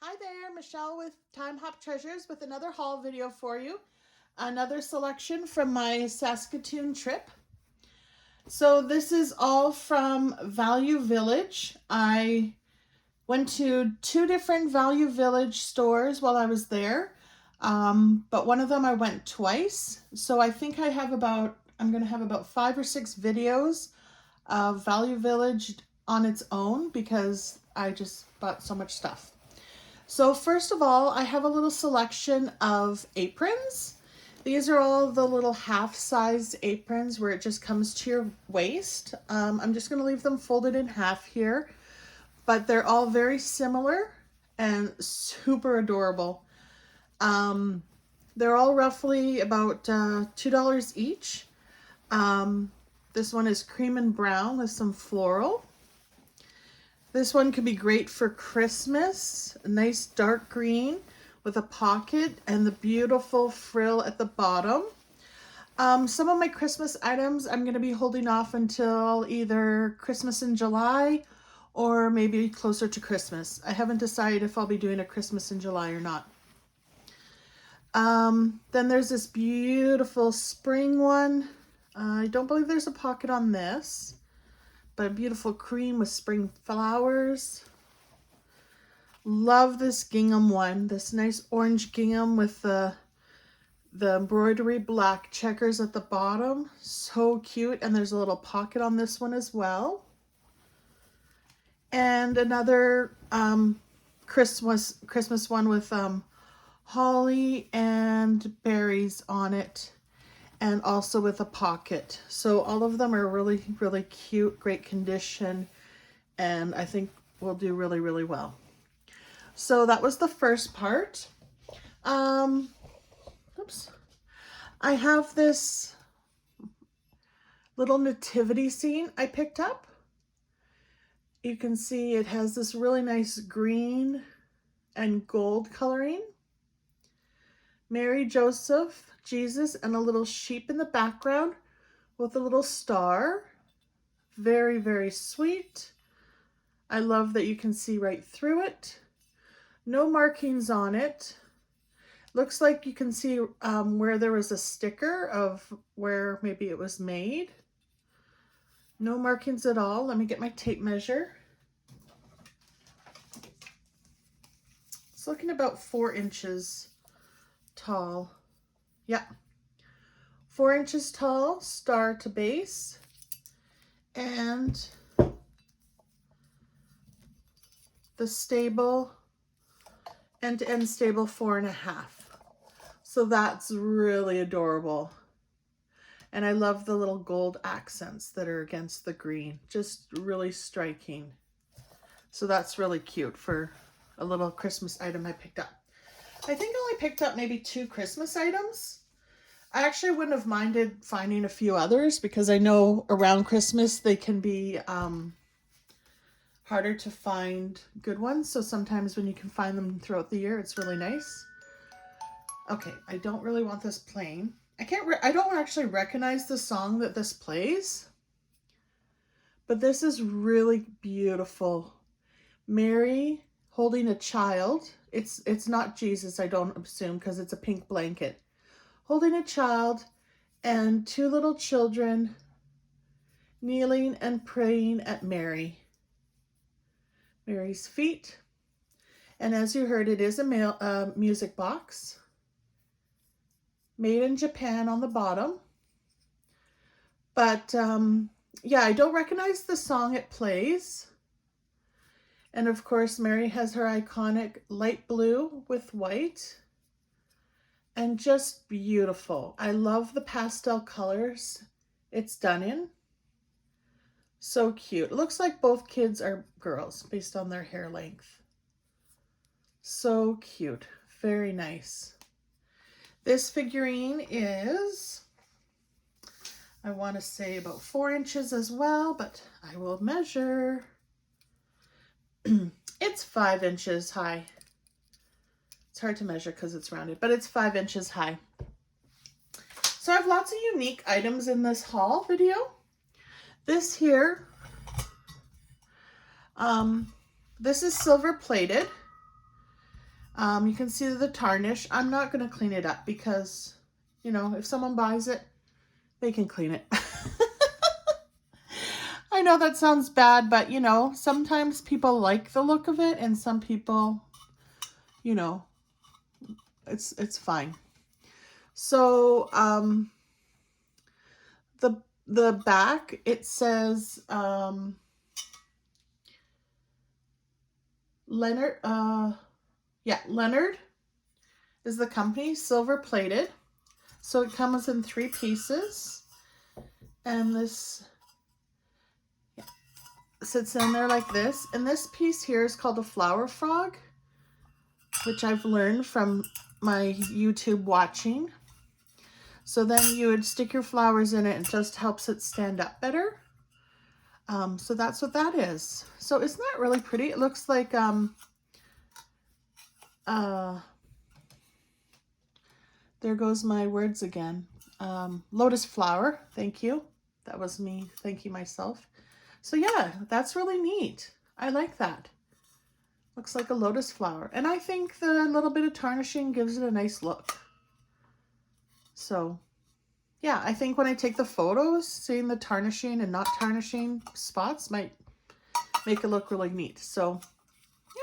Hi there, Michelle with Timehop Treasures with another haul video for you. Another selection from my Saskatoon trip. So this is all from Value Village. I went to two different Value Village stores while I was there, but one of them I went twice. So I think I'm going to have about 5 or 6 videos of Value Village on its own because I just bought so much stuff. So first of all, I have a little selection of aprons. These are all the little half-size aprons where it just comes to your waist. I'm just going to leave them folded in half here, but they're all very similar and super adorable. They're all roughly about $2 each. This one is cream and brown with some floral. This one could be great for Christmas. A nice dark green with a pocket and the beautiful frill at the bottom. Some of my Christmas items I'm going to be holding off until either Christmas in July or maybe closer to Christmas. I haven't decided if I'll be doing a Christmas in July or not. Then there's this beautiful spring one. I don't believe there's a pocket on this. But a beautiful cream with spring flowers. Love this gingham one. This nice orange gingham with the embroidery black checkers at the bottom. So cute. And there's a little pocket on this one as well. And another Christmas one with holly and berries on it. And also with a pocket. So all of them are really, really cute, great condition, and I think will do really, really well. So that was the first part. Oops. I have this little nativity scene I picked up. You can see it has this really nice green and gold coloring. Mary, Joseph, Jesus, and a little sheep in the background with a little star. Very, very sweet. I love that you can see right through it. No markings on it. Looks like you can see where there was a sticker of where maybe it was made. No markings at all. Let me get my tape measure. It's looking about 4 inches tall. Yeah, 4 inches tall, star to base, and the stable, end-to-end stable 4.5. So that's really adorable. And I love the little gold accents that are against the green, just really striking. So that's really cute for a little Christmas item I picked up. I think I only picked up maybe 2 Christmas items. I actually wouldn't have minded finding a few others because I know around Christmas they can be harder to find good ones. So sometimes when you can find them throughout the year, it's really nice. Okay, I don't really want this playing. I don't actually recognize the song that this plays, but this is really beautiful. Mary holding a child. It's not Jesus, I don't assume, because it's a pink blanket. Holding a child and 2 little children kneeling and praying at Mary's feet. And as you heard, it is a music box. Made in Japan on the bottom. But yeah, I don't recognize the song it plays. And of course, Mary has her iconic light blue with white. And just beautiful. I love the pastel colors it's done in. So cute. It looks like both kids are girls based on their hair length. So cute. Very nice. This figurine is, I want to say about 4 inches as well, but I will measure. It's 5 inches high. It's hard to measure because it's rounded, but it's 5 inches high. So I have lots of unique items in this haul video. This here, this is silver plated. You can see the tarnish. I'm not going to clean it up because, you know, if someone buys it, they can clean it. I know that sounds bad, but, you know, sometimes people like the look of it and some people, you know, it's fine. So, the back, it says, Leonard, Leonard is the company, silver plated. So it comes in 3 pieces, and this sits in there like this. And this piece here is called a flower frog, which I've learned from my YouTube watching. So then you would stick your flowers in it, and it just helps it stand up better. So that's what that is. So isn't that really pretty? It looks like there goes my words again. Lotus flower. Thank you. That was me thanking myself. So yeah, that's really neat. I like that. Looks like a lotus flower. And I think the little bit of tarnishing gives it a nice look. So yeah, I think when I take the photos, seeing the tarnishing and not tarnishing spots might make it look really neat. So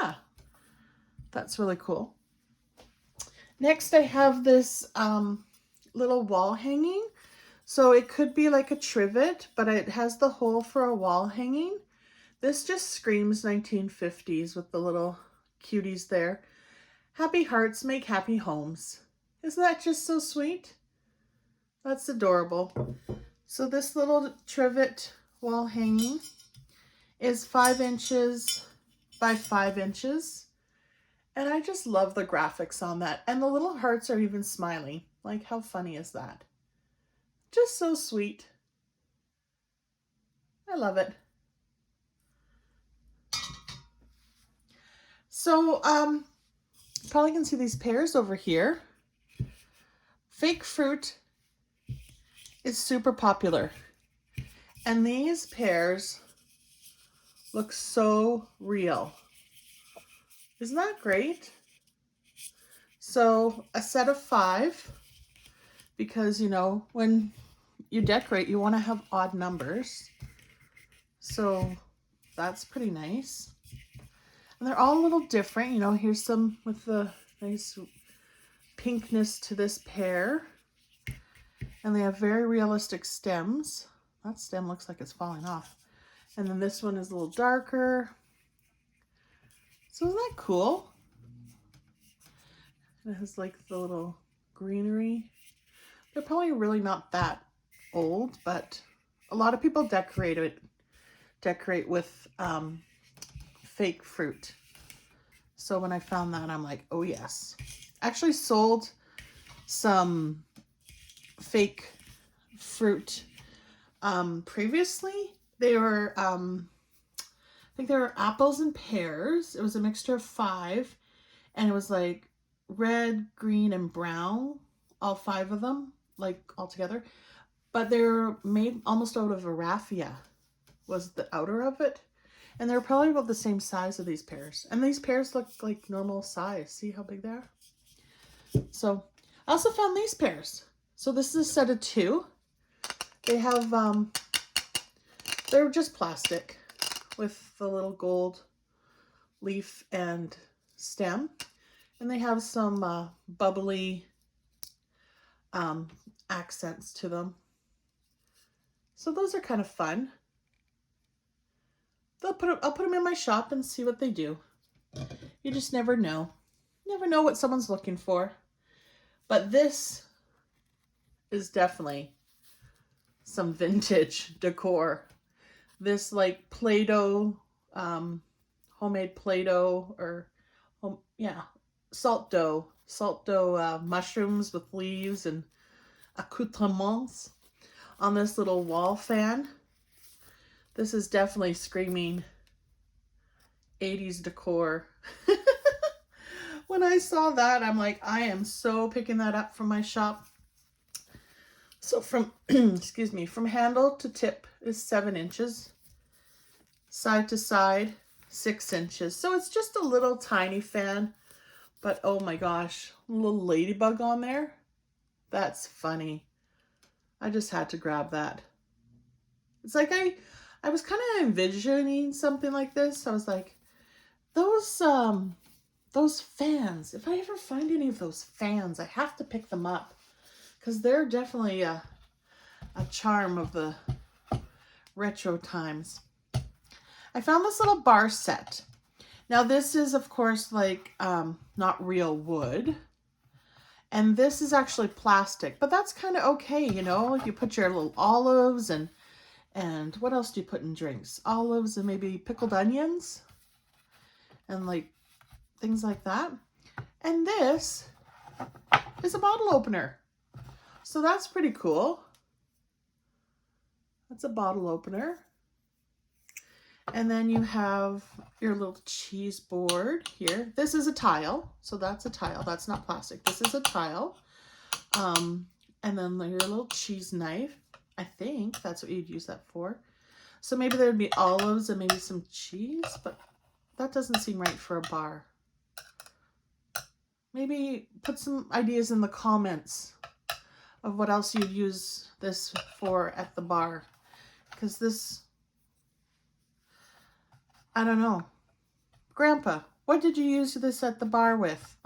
yeah, that's really cool. Next, I have this little wall hanging. So it could be like a trivet, but it has the hole for a wall hanging. This just screams 1950s with the little cuties there. Happy hearts make happy homes. Isn't that just so sweet? That's adorable. So this little trivet wall hanging is 5 inches by 5 inches. And I just love the graphics on that. And the little hearts are even smiling. Like, how funny is that? Just so sweet. I love it. So, probably can see these pears over here. Fake fruit is super popular. And these pears look so real. Isn't that great? So a set of 5, because, you know, when you decorate, you want to have odd numbers. So that's pretty nice. And they're all a little different. You know, here's some with the nice pinkness to this pear. And they have very realistic stems. That stem looks like it's falling off. And then this one is a little darker. So isn't that cool? It has like the little greenery. They're probably really not that old, but a lot of people decorate with fake fruit. So when I found that, I'm like, oh yes. Actually sold some fake fruit previously. They were I think they were apples and pears. It was a mixture of 5, and it was like red, green, and brown, all 5 of them, like all together. But they're made almost out of a raffia, was the outer of it. And they're probably about the same size of these pears. And these pears look like normal size. See how big they are? So I also found these pears. So this is a set of 2. They have, they're just plastic with the little gold leaf and stem. And they have some bubbly accents to them. So those are kind of fun. I'll put them in my shop and see what they do. You just never know. Never know what someone's looking for. But this is definitely some vintage decor. This like Play-Doh, homemade Play-Doh, or salt dough mushrooms with leaves and accoutrements on this little wall fan. This is definitely screaming 80s decor. When I saw that, I'm like, I am so picking that up from my shop. So from, excuse me, from handle to tip is 7 inches. Side to side, 6 inches. So it's just a little tiny fan, But oh my gosh, a little ladybug on there. That's funny. I just had to grab that. It's like I was kind of envisioning something like this. I was like, those fans, if I ever find any of those fans, I have to pick them up because they're definitely a charm of the retro times. I found this little bar set. Now this is of course like not real wood, and this is actually plastic, but that's kind of okay, you know. You put your little olives and what else do you put in drinks? Olives and maybe pickled onions and like things like that. And this is a bottle opener. So that's pretty cool. That's a bottle opener. And then you have your little cheese board here. This is a tile. So that's a tile. That's not plastic. This is a tile. And then your little cheese knife. I think that's what you'd use that for. So maybe there'd be olives and maybe some cheese, but that doesn't seem right for a bar. Maybe put some ideas in the comments of what else you'd use this for at the bar. Because this, I don't know. Grandpa, what did you use this at the bar with?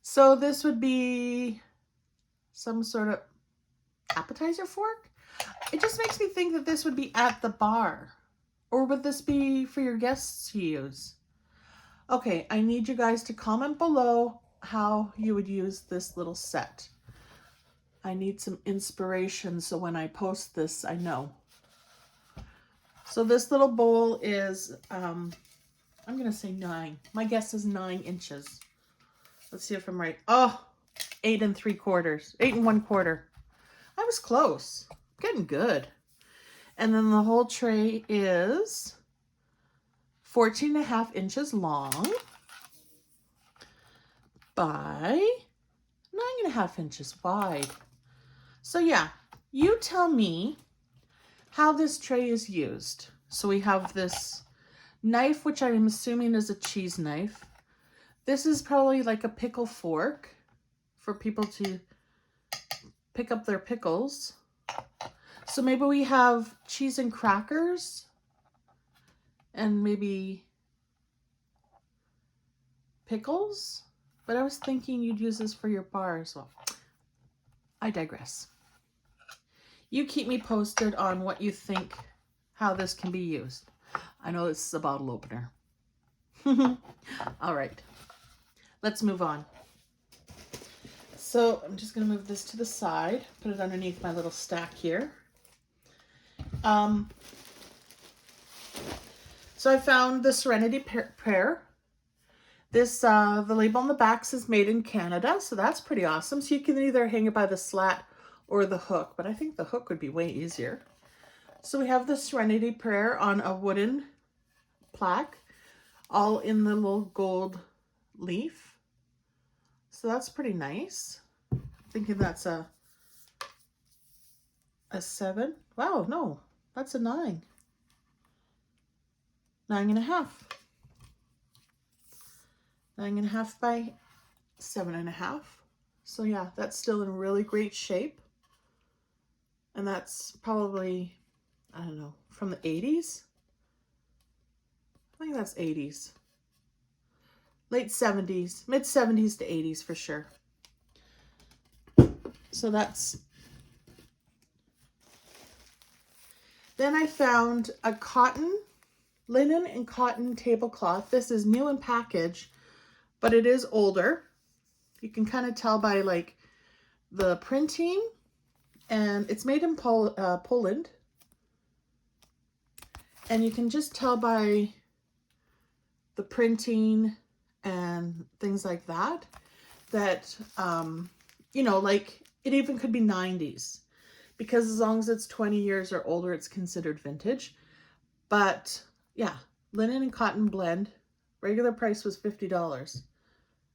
So this would be some sort of appetizer fork. It just makes me think that this would be at the bar. Or would this be for your guests to use? Okay, I need you guys to comment below how you would use this little set. I need some inspiration so when I post this, I know. So this little bowl is, I'm going to say 9. My guess is 9 inches. Let's see if I'm right. Oh, 8 3/4. 8 1/4. I was close. Getting good. And then the whole tray is 14.5 inches long by 9.5 inches wide. So yeah, you tell me how this tray is used. So we have this knife, which I'm assuming is a cheese knife. This is probably like a pickle fork for people to pick up their pickles. So maybe we have cheese and crackers and maybe pickles. But I was thinking you'd use this for your bar as well. I digress. You keep me posted on what you think, how this can be used. I know this is a bottle opener. All right, let's move on. So I'm just going to move this to the side, put it underneath my little stack here. So I found the Serenity Prayer. This, the label on the back says made in Canada, so that's pretty awesome. So you can either hang it by the slat or the hook, but I think the hook would be way easier. So we have the Serenity Prayer on a wooden plaque, all in the little gold leaf. So that's pretty nice. I'm thinking that's a 7. Wow, no, that's a 9. 9.5. 9.5 by 7.5. So yeah, that's still in really great shape. And that's probably, I don't know, from the 80s? I think that's 80s. Late 70s, mid 70s to 80s for sure. So that's. Then I found a linen and cotton tablecloth. This is new in package, but it is older. You can kind of tell by like the printing, and it's made in Poland. And you can just tell by the printing and things like that, you know, like it even could be 90s, because as long as it's 20 years or older, it's considered vintage. But yeah, linen and cotton blend. Regular price was $50.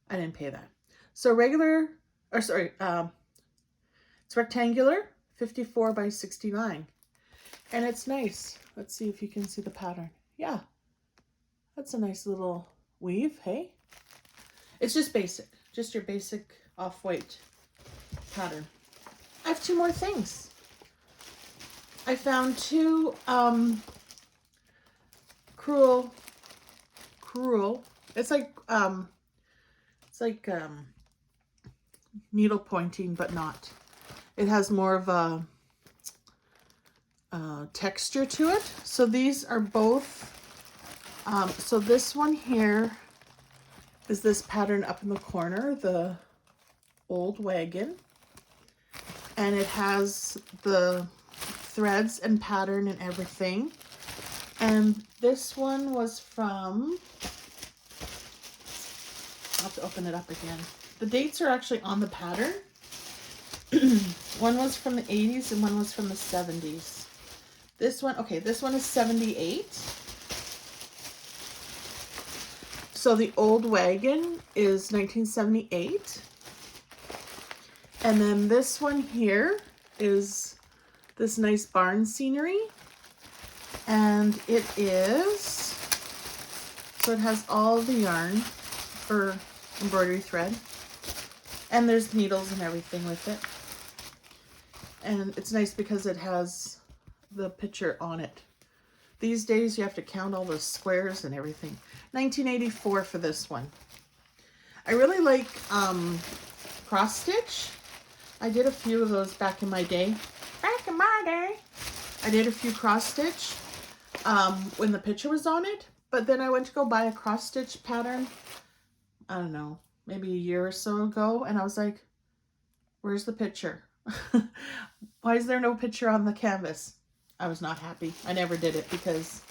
I didn't pay that. So it's rectangular, 54 by 69. And it's nice. Let's see if you can see the pattern. Yeah, that's a nice little weave, hey? It's just basic, just your basic off-white pattern. I have 2 more things. I found 2 cruel. It's like needle pointing, but not. It has more of a texture to it. So these are both, so this one here is this pattern up in the corner, the old wagon. And it has the threads and pattern and everything. And this one was from, I'll have to open it up again. The dates are actually on the pattern. One was from the 80s and one was from the 70s. This one, okay, this one is 78. So the old wagon is 1978. And then this one here is this nice barn scenery. And it is, so it has all the yarn for embroidery thread. And there's needles and everything with it. And it's nice because it has the picture on it. These days you have to count all the squares and everything. 1984 for this one. I really like cross stitch. I did a few of those back in my day. I did a few cross stitch when the picture was on it. But then I went to go buy a cross stitch pattern, I don't know, maybe a year or so ago. And I was like, where's the picture? Why is there no picture on the canvas? I was not happy. I never did it because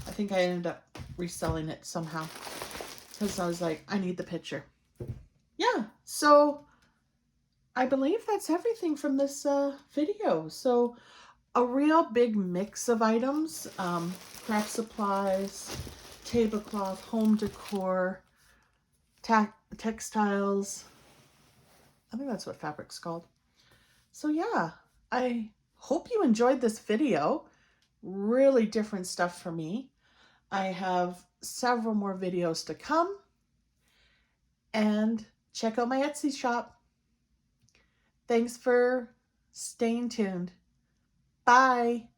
I think I ended up reselling it somehow. Because I was like, I need the picture. Yeah, so I believe that's everything from this video. So a real big mix of items, craft supplies, tablecloth, home decor, textiles. I think that's what fabric's called. So yeah, I hope you enjoyed this video. Really different stuff for me. I have several more videos to come. And check out my Etsy shop. Thanks for staying tuned. Bye.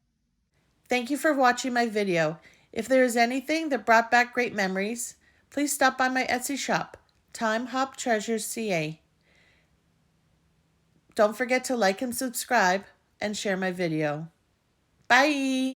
Thank you for watching my video. If there is anything that brought back great memories, please stop by my Etsy shop, Timehop Treasures CA. Don't forget to like and subscribe and share my video. Bye!